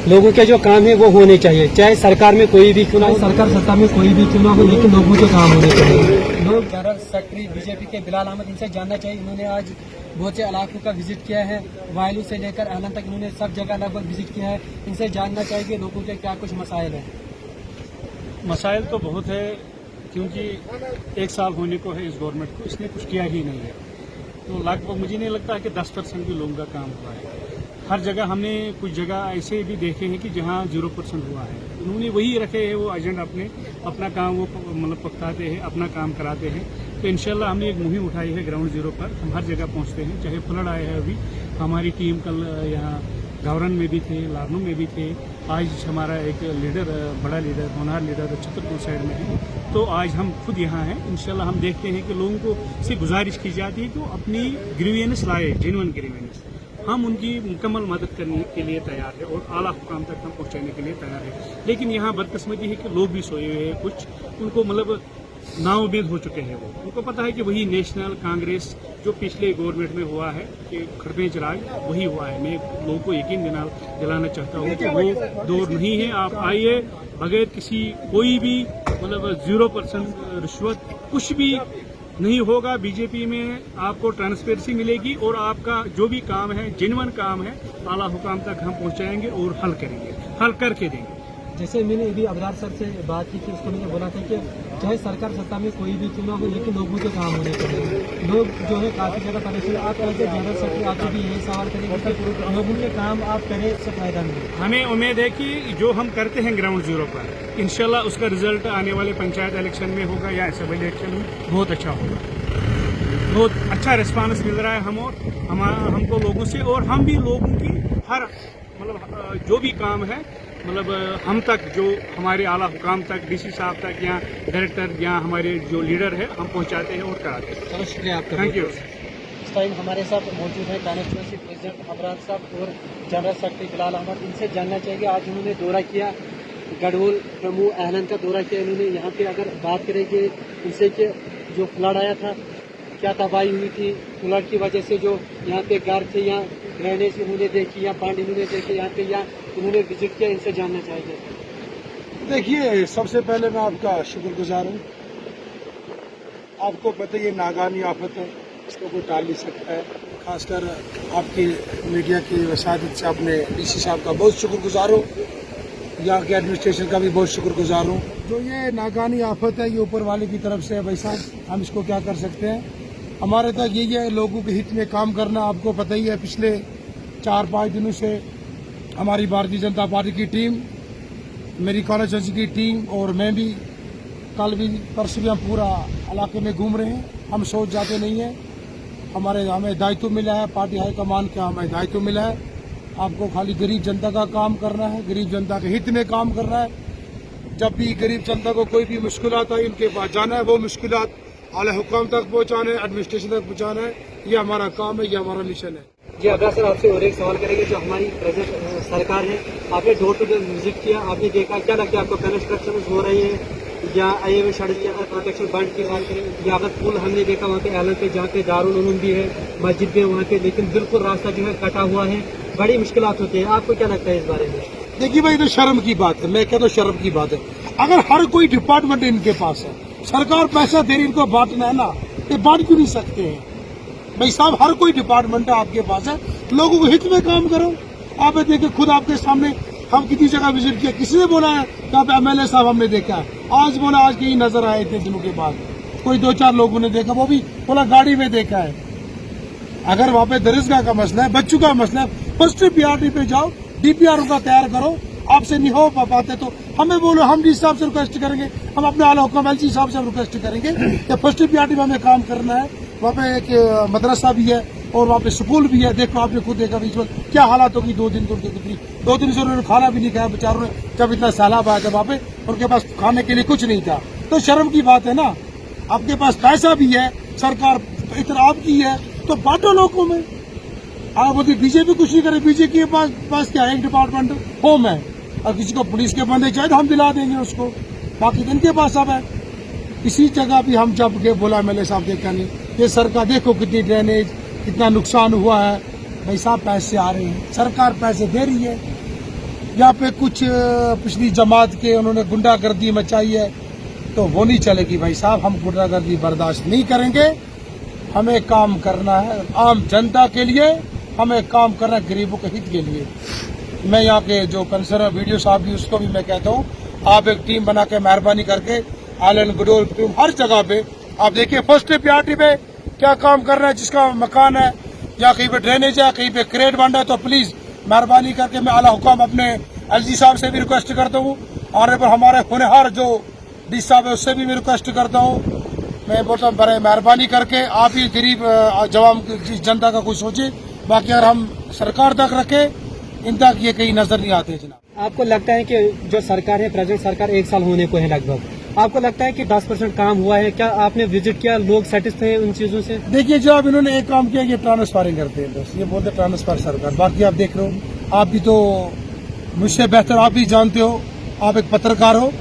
लोगों के जो काम है वो होने चाहिए, चाहे सरकार में कोई भी क्यों ना हो, सरकार सत्ता में कोई भी क्यों ना हो, लेकिन लोगों के काम होने चाहिए। लोग जनरल सेक्रेटरी बीजेपी के बिलाल अहमद, इनसे जानना चाहिए। इन्होंने आज बहुत से इलाकों का विजिट किया है, वायलू से लेकर एलन तक इन्होंने सब जगह लगभग विजिट किया है। इनसे जानना चाहिए कि लोगों के क्या कुछ मसाइल हैं। मसाइल तो बहुत है, क्योंकि 1 साल होने को है इस गवर्नमेंट को, इसने कुछ किया ही नहीं है। तो लगभग मुझे नहीं लगता है कि 10% भी लोगों का काम हुआ है। हर जगह हमने कुछ जगह ऐसे भी देखे हैं कि जहां 0% हुआ है। उन्होंने वही रखे हैं, वो एजेंट अपना काम वो मतलब पकड़ाते हैं, अपना काम कराते हैं। तो इंशाल्लाह हमने एक मुहिम उठाई है ग्राउंड जीरो पर, हम हर जगह पहुंचते हैं। चाहे फ्लड आए हैं, अभी हमारी टीम कल यहाँ गावरन में भी थे, लारनू में भी थे। आज हमारा एक लीडर, बड़ा लीडर, होनहार लीडर छतरपुर साइड में है। तो आज हम खुद यहाँ हैं। इंशाल्लाह हम देखते हैं कि लोगों को से गुजारिश की जाती है कि वो अपनी ग्रीवेंस लाए, जेन्युइन ग्रीवेंस। हम उनकी मुकम्मल मदद करने के लिए तैयार है और आला हुकाम तक हम पहुँचाने के लिए तैयार है। लेकिन यहाँ बदकिस्मती है कि लोग भी सोए हुए हैं, कुछ उनको मतलब नाउम्मीद हो चुके हैं। वो उनको पता है कि वही नेशनल कांग्रेस जो पिछले गवर्नमेंट में हुआ है कि खड़पे चलाए, वही हुआ है। मैं लोगों को यकीन दिलाना चाहता हूँ कि वो दौर नहीं है। आप आइए, बगैर किसी कोई भी मतलब 0% रिश्वत कुछ भी नहीं होगा। बीजेपी में आपको ट्रांसपेरेंसी मिलेगी और आपका जो भी काम है, जेन्युइन काम है, आला हुकाम तक हम पहुंचाएंगे और हल करेंगे, हल करके देंगे। जैसे मैंने अभी अबरार सर से बात की थी, उसको मैंने बोला था कि चाहे सरकार सत्ता में कोई भी क्यों ना हो, लेकिन लोगों के काम होने चाहिए। लोग जो है काफी ज्यादा परेशान। आप एज ए जनरल सेक्रेटरी आपसे भी यही सवाल करेंगे कि लोगों के काम आप करें, इससे फायदा मिले। हमें उम्मीद है कि जो हम करते हैं ग्राउंड जीरो पर, इंशाल्लाह उसका रिजल्ट आने वाले पंचायत इलेक्शन में होगा या असेंबली इलेक्शन में बहुत अच्छा होगा। बहुत अच्छा रिस्पांस मिल रहा है हमको लोगों से, और हम भी लोगों की हर मतलब जो भी काम है मतलब हम तक, जो हमारे आला हुकाम तक, डीसी साहब तक या डायरेक्टर या हमारे जो लीडर है, हम पहुंचाते हैं और कराते हैं। चलो शुक्रिया आपका। Thank you. इस टाइम हमारे साथ मौजूद है कॉन्स्टिट्यूंसी प्रेसिडेंट अबरार साहब और जनरल सेक्रेटरी बिलाल अहमद। इनसे जानना चाहिए, आज उन्होंने दौरा किया, गढ़वल, जम्मू, एहलन का दौरा किया इन्होंने। यहाँ पे अगर बात करें कि इनसे कि जो फ्लड आया था, क्या तबाही हुई थी, फ्लड की वजह से जो यहाँ पे घर थे, यहाँ ड्रेनेज इन्होंने देखी या पानी इन्होंने देखे, यहाँ पे या इन्होंने विजिट किया, इनसे जानना चाहिए। देखिए, सबसे पहले मैं आपका शुक्रगुजार हूँ। आपको पता है ये नागानी आफत है, इसको कोई टाल नहीं सकता है। खासकर आपकी मीडिया की वसादत से आपने डीसी साहब का बहुत शुक्रगुजार हूँ, यहाँ के एडमिनिस्ट्रेशन का भी बहुत शुक्रगुजार हूँ। जो ये नागानी आफत है, ये ऊपर वाले की तरफ से है भाई साहब, हम इसको क्या कर सकते हैं। हमारे तक यही है लोगों के हित में काम करना। आपको पता ही है पिछले 4-5 दिनों से हमारी भारतीय जनता पार्टी की टीम, मेरी कॉन्स्टिट्यूंसी की टीम और मैं भी कल भी परसों भी हम पूरा इलाके में घूम रहे हैं। हम सोच जाते नहीं हैं, हमें दायित्व मिला है, पार्टी हाईकमान का हमें दायित्व मिला है। आपको खाली गरीब जनता का काम करना है, गरीब जनता के हित में काम करना है। जब भी गरीब जनता को कोई भी मुश्किलात आई, उनके पास जाना है, वो मुश्किलात आला हुकाम तक पहुँचाना है, एडमिनिस्ट्रेशन तक पहुँचाना है। ये हमारा काम है, ये हमारा मिशन है। जी अबरार सर, आपसे और एक सवाल करेंगे। जो हमारी प्रेजेंट सरकार है, आपने डोर टू डोर विजिट किया, आपने देखा, क्या लगता है आपको कंस्ट्रक्शन हो रही है या आए हुए सड़क या प्रोटेक्शन बंद की बात करें, या अगर पुल हमने देखा वहाँ पे एलन पे जहाँ पे दारुल उलूम भी है, मस्जिद भी है वहाँ पे, लेकिन बिल्कुल रास्ता जो है कटा हुआ है, बड़ी मुश्किलात होती है। आपको क्या लगता है इस बारे में? देखिए भाई, तो शर्म की बात है, मैं कहता हूँ शर्म की बात है। अगर हर कोई डिपार्टमेंट इनके पास है, सरकार पैसा दे रही, इनको बांटना है ना, ये बांट क्यों नहीं सकते हैं भाई साहब? हर कोई डिपार्टमेंट है आपके पास है, लोगों को हित में काम करो। आप देखिए, खुद आपके सामने हम कितनी जगह विजिट किया, किसी ने बोला है कि आप एमएलए साहब हमने देखा है, आज बोला आज कहीं नजर आए इतने दिनों के बाद, कोई 2-4 लोगों ने देखा, वो भी बोला गाड़ी में देखा है। अगर वहाँ पे दरिस्गाह का मसला है, बच्चों का मसला है, फर्स्ट पीआरटी पे जाओ, डीपीआर का तैयार करो। आपसे नहीं हो पाते तो हमें बोलो, हम डी साहब से रिक्वेस्ट करेंगे, हम अपने आला हुक्म एलसी साहब से रिक्वेस्ट करेंगे कि फर्स्ट पीआरटी में हमें काम करना है। वहाँ पे एक मदरसा भी है और वहाँ पे स्कूल भी है। देखो, आपने खुद देखा बीच में क्या हालात होगी। 2 दिन तो उनकी गुजरी, 2 दिन से उन्होंने खाना भी नहीं खाया बेचारों ने, जब इतना सैलाब आया था वहाँ पे उनके पास खाने के लिए कुछ नहीं था। तो शर्म की बात है ना, आपके पास पैसा भी है, सरकार इतना आपकी है, तो बांटो लोगों में। आप बोलते बीजेपी कुछ नहीं करे, बीजेपी के पास क्या है, एक डिपार्टमेंट होम है, और किसी को पुलिस के बंदे चाहिए तो हम दिला देंगे उसको, बाकी इनके पास सब है। इसी जगह भी हम जब के बोला एमएलए साहब देखा नहीं, ये सरकार देखो कितनी ड्रेनेज, कितना नुकसान हुआ है। भाई साहब पैसे आ रहे हैं, सरकार पैसे दे रही है, यहाँ पे कुछ पिछली जमात के उन्होंने गुंडागर्दी मचाई है, तो वो नहीं चलेगी भाई साहब। हम गुंडागर्दी बर्दाश्त नहीं करेंगे। हमें काम करना है आम जनता के लिए, हमें काम करना है गरीबों के हित के लिए। मैं यहाँ के जो कंसर्न वीडियो साहब भी, उसको भी मैं कहता हूँ, आप एक टीम बना के मेहरबानी करके आलन गडोल हर जगह पे आप देखिए, फर्स्ट प्रायोरिटी पे क्या काम करना है। जिसका मकान है या कहीं पे ड्रेनेज है, कहीं पे क्रेट बन रहा है, तो प्लीज मेहरबानी करके मैं आला हुकाम अपने एलजी साहब से भी रिक्वेस्ट करता हूँ, ऑनरेबल हमारे होनहार जो डी साहब है उससे भी मैं रिक्वेस्ट करता हूँ। मैं बोलता हूँ बड़े मेहरबानी करके आप ही गरीब जवान जनता का कुछ सोचे। बाकी अगर हम सरकार तक रखे, इन तक ये कहीं नजर नहीं आते जनाब। आपको लगता है कि जो सरकार है, प्रेजेंट सरकार 1 साल होने को है लगभग, आपको लगता है कि 10% काम हुआ है? क्या आपने विजिट किया, लोग सेटिस्फाई हैं उन चीजों से? देखिए, जो अब इन्होंने एक काम किया, ये ट्रांसफरिंग करते हैं, बस ये बोलते ट्रांसफर सरकार। बाकी आप देख रहे हो, आप भी तो मुझसे बेहतर आप भी जानते हो, आप एक पत्रकार हो,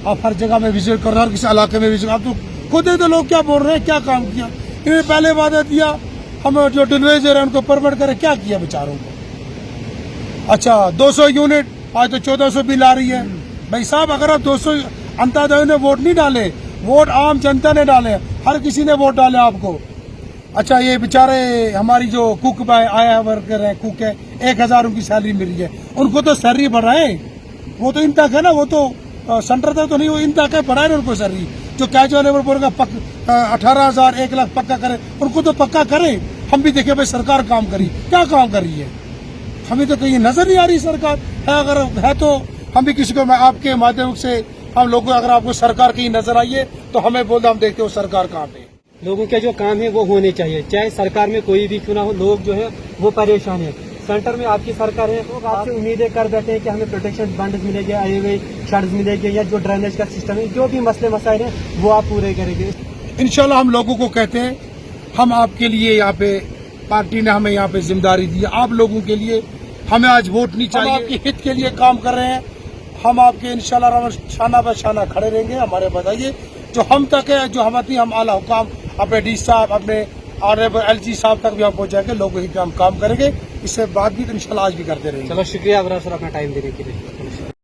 आप हर जगह में विजिट कर रहे हो, हर किसी इलाके में विजिट। आप तो खुद तो लोग क्या बोल रहे हैं, क्या काम किया इन्होंने? पहले वादा दिया हम जो डिलीवर है उनको परमिट करें, क्या किया बेचारों को? अच्छा 200 यूनिट, आज तो 1400 बिल आ रही है। भाई साहब, अगर आप 200 अंतादायी ने वोट नहीं डाले, वोट आम जनता ने डाले, हर किसी ने वोट डाले आपको। अच्छा, ये बेचारे हमारी जो कुक आया वर्कर है, कुक है, 1000 उनकी सैलरी मिल रही है, उनको तो सैलरी बढ़ाए। वो तो इन तक है ना, वो तो सेंटर तक तो नहीं, वो इन तक है, बढ़ाए ना उनको सैलरी। जो कैजुअल लेबर बोलेगा 18,000 1 लाख पक्का करे, उनको तो पक्का करे। हम भी देखे भाई सरकार काम करी, क्या काम कर रही है? हमें तो कहीं नजर नहीं आ रही सरकार है। अगर है तो हम भी किसी को, मैं आपके माध्यम से हम लोगों, अगर आपको सरकार कहीं नजर आई है तो हमें बोल दो, हम देखते हो सरकार कहाँ पे। लोगों के जो काम है वो होने चाहिए, चाहे सरकार में कोई भी क्यों ना हो। लोग जो है वो परेशान है। सेंटर में आपकी सरकार है, लोग आपसे उम्मीदें कर बैठे हैं कि हमें प्रोटेक्शन फंड मिलेंगे, आए हुए शर्ट्स मिलेंगे, या जो ड्रेनेज का सिस्टम है, जो भी मसले मसाइल हैं वो आप पूरे करेंगे। इंशाल्लाह हम लोगों को कहते हैं, हम आपके लिए यहाँ पे, पार्टी ने हमें यहाँ पे जिम्मेदारी दी है आप लोगों के लिए। हमें आज वोट नहीं चाहिए, आपके हित के लिए काम कर रहे हैं। हम आपके इंशाल्लाह शाना पर शाना खड़े रहेंगे। हमारे बताइए जो हम तक है, जो हम आला हुकाम अपने डी साहब, अपने ऑनरेबल एलजी साहब तक भी हम पहुंचाएंगे। लोगों ही हम काम करेंगे। इससे बात भी तो इंशाल्लाह आज भी करते रहेंगे। चलो, शुक्रिया अबरार सर अपना टाइम देने के लिए।